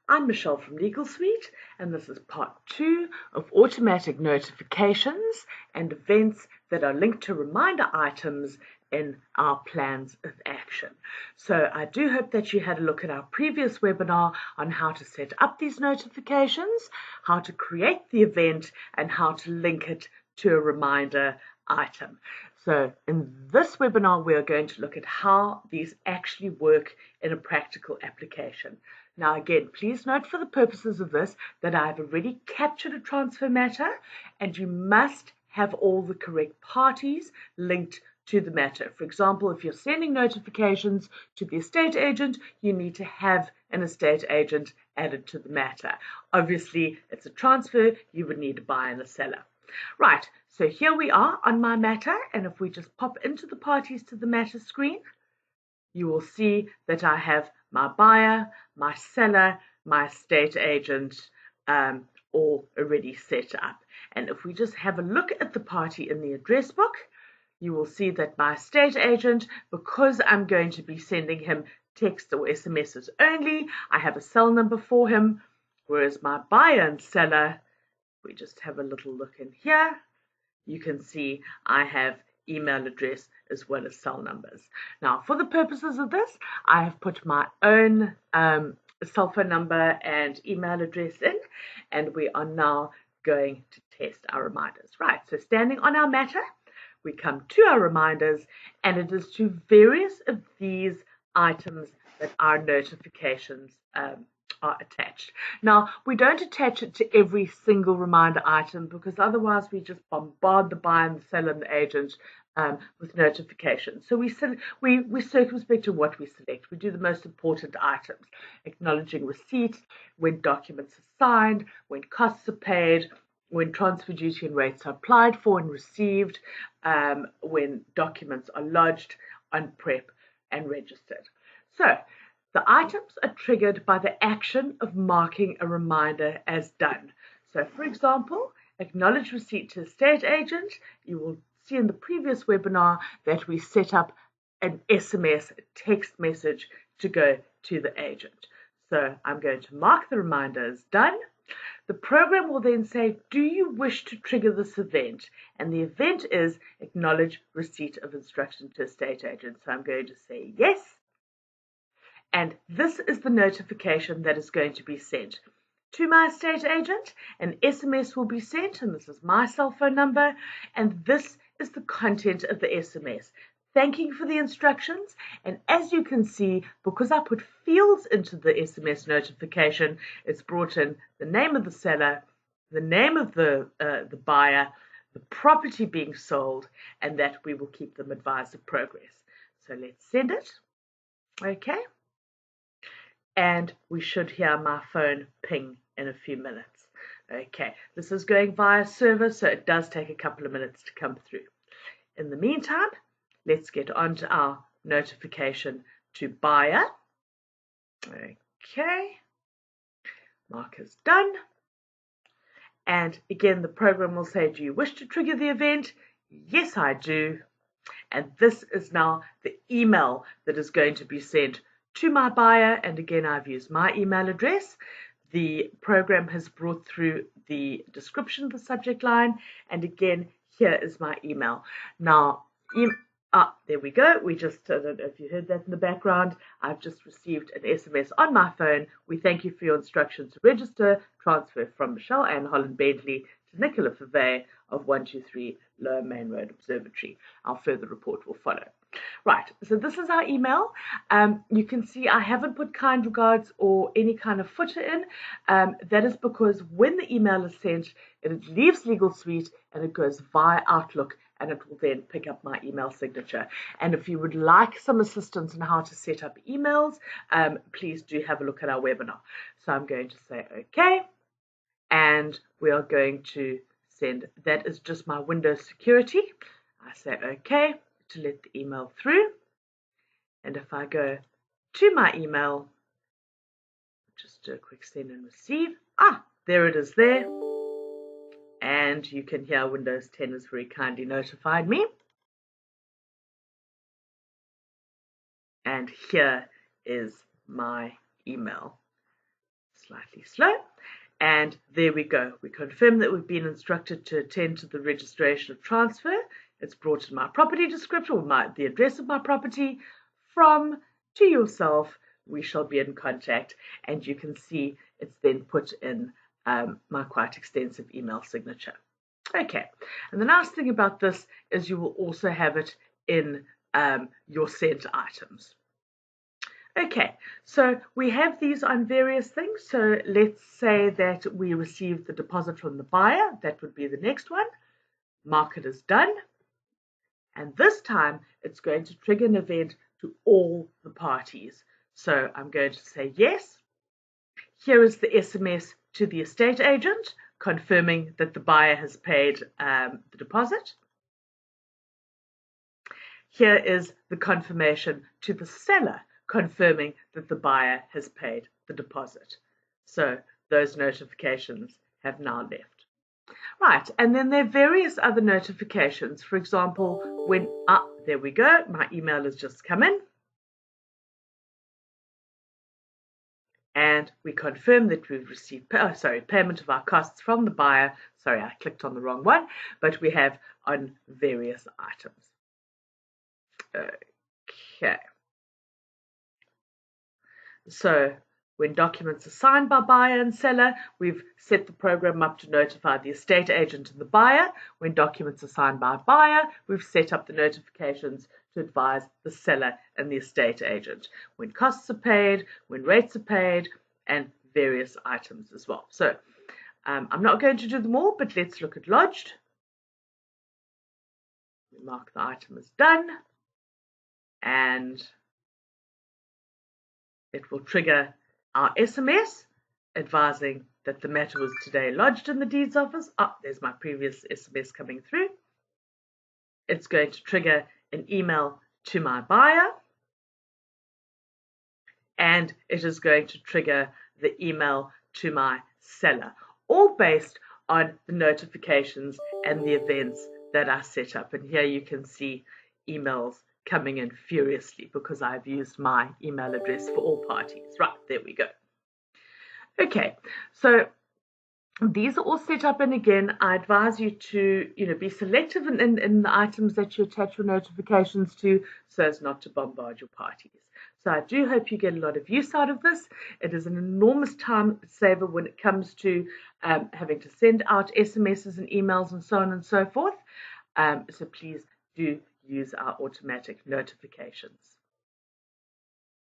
I'm Michelle from Legal Suite, and this is part 2 of automatic notifications and events that are linked to reminder items in our plans of action. So I do hope that you had a look at our previous webinar on how to set up these notifications, how to create the event, and how to link it to a reminder item. So in this webinar, we are going to look at how these actually work in a practical application. Now again, please note for the purposes of this that I have already captured a transfer matter and you must have all the correct parties linked to the matter. For example, if you're sending notifications to the estate agent, you need to have an estate agent added to the matter. Obviously, it's a transfer, you would need a buyer and a seller. Right, so here we are on my matter, and if we just pop into the parties to the matter screen, you will see that I have my buyer, my seller, my estate agent all already set up. And if we just have a look at the party in the address book, you will see that my estate agent, because I'm going to be sending him text or SMSs only, I have a cell number for him, whereas my buyer and seller, we just have a little look in here, you can see I have email address as well as cell numbers. Now, for the purposes of this, I have put my own cell phone number and email address in, and we are now going to test our reminders. Right, so standing on our matter, we come to our reminders, and it is to various of these items that our notifications are attached. Now, we don't attach it to every single reminder item because otherwise we just bombard the buyer and the seller and the agent with notifications. So we circumspect to what we select. We do the most important items, acknowledging receipts, when documents are signed, when costs are paid, when transfer duty and rates are applied for and received, when documents are lodged on prep and registered. So the items are triggered by the action of marking a reminder as done. So for example, acknowledge receipt to estate agent. You will see in the previous webinar that we set up an SMS, a text message to go to the agent. So I'm going to mark the reminder as done. The program will then say, do you wish to trigger this event? And the event is acknowledge receipt of instruction to estate agent. So I'm going to say yes. And this is the notification that is going to be sent to my estate agent. An SMS will be sent, and this is my cell phone number, and this is the content of the SMS. Thanking for the instructions, and as you can see, because I put fields into the SMS notification, it's brought in the name of the seller, the name of the buyer, the property being sold, and that we will keep them advised of progress. So let's send it. Okay. And we should hear my phone ping in a few minutes. Okay, this is going via server, so it does take a couple of minutes to come through. In the meantime, let's get on to our notification to buyer. Okay, mark is done. And again, the program will say, do you wish to trigger the event? Yes, I do. And this is now the email that is going to be sent to my buyer, and again I've used my email address. The program has brought through the description of the subject line, and again here is my email. Now there we go. We just, I don't know if you heard that in the background, I've just received an SMS on my phone. We thank you for your instructions to register transfer from Michelle Ann Holland Bentley to Nicola Fevey of 123 Lower Main Road Observatory. Our further report will follow. Right, so this is our email. You can see I haven't put kind regards or any kind of footer in. That is because when the email is sent, it leaves Legal Suite and it goes via Outlook, and it will then pick up my email signature. And if you would like some assistance in how to set up emails, please do have a look at our webinar. So I'm going to say okay, and we are going to send. That is just my Windows security. I say okay to let the email through, and if I go to my email, just do a quick send and receive. There it is there, and you can hear Windows 10 has very kindly notified me, and here is my email. slightly slow. And there we go. We confirm that we've been instructed to attend to the registration of transfer. It's brought in my property description, or the address of my property, from to yourself. We shall be in contact, and you can see it's then put in my quite extensive email signature. Okay, and the nice thing about this is you will also have it in your sent items. Okay, so we have these on various things. So let's say that we received the deposit from the buyer. That would be the next one. Mark it as done. And this time it's going to trigger an event to all the parties. So I'm going to say yes. Here is the SMS to the estate agent confirming that the buyer has paid the deposit. Here is the confirmation to the seller confirming that the buyer has paid the deposit. So those notifications have now left. Right, and then there are various other notifications. For example, when, there we go, my email has just come in. And we confirm that we've received payment of our costs from the buyer. Sorry, I clicked on the wrong one, but we have on various items. Okay. So when documents are signed by buyer and seller, we've set the program up to notify the estate agent and the buyer. When documents are signed by buyer, we've set up the notifications to advise the seller and the estate agent. When costs are paid, when rates are paid, and various items as well. So I'm not going to do them all, but let's look at lodged. We mark the item as done, and it will trigger our SMS advising that the matter was today lodged in the deeds office. There's my previous SMS coming through. It's going to trigger an email to my buyer, and it is going to trigger the email to my seller, all based on the notifications and the events that are set up. And here you can see emails coming in furiously because I've used my email address for all parties. Right, there we go. Okay, so these are all set up, and again, I advise you to be selective in the items that you attach your notifications to so as not to bombard your parties. So I do hope you get a lot of use out of this. It is an enormous time saver when it comes to having to send out SMSs and emails and so on and so forth. So please do use our automatic notifications.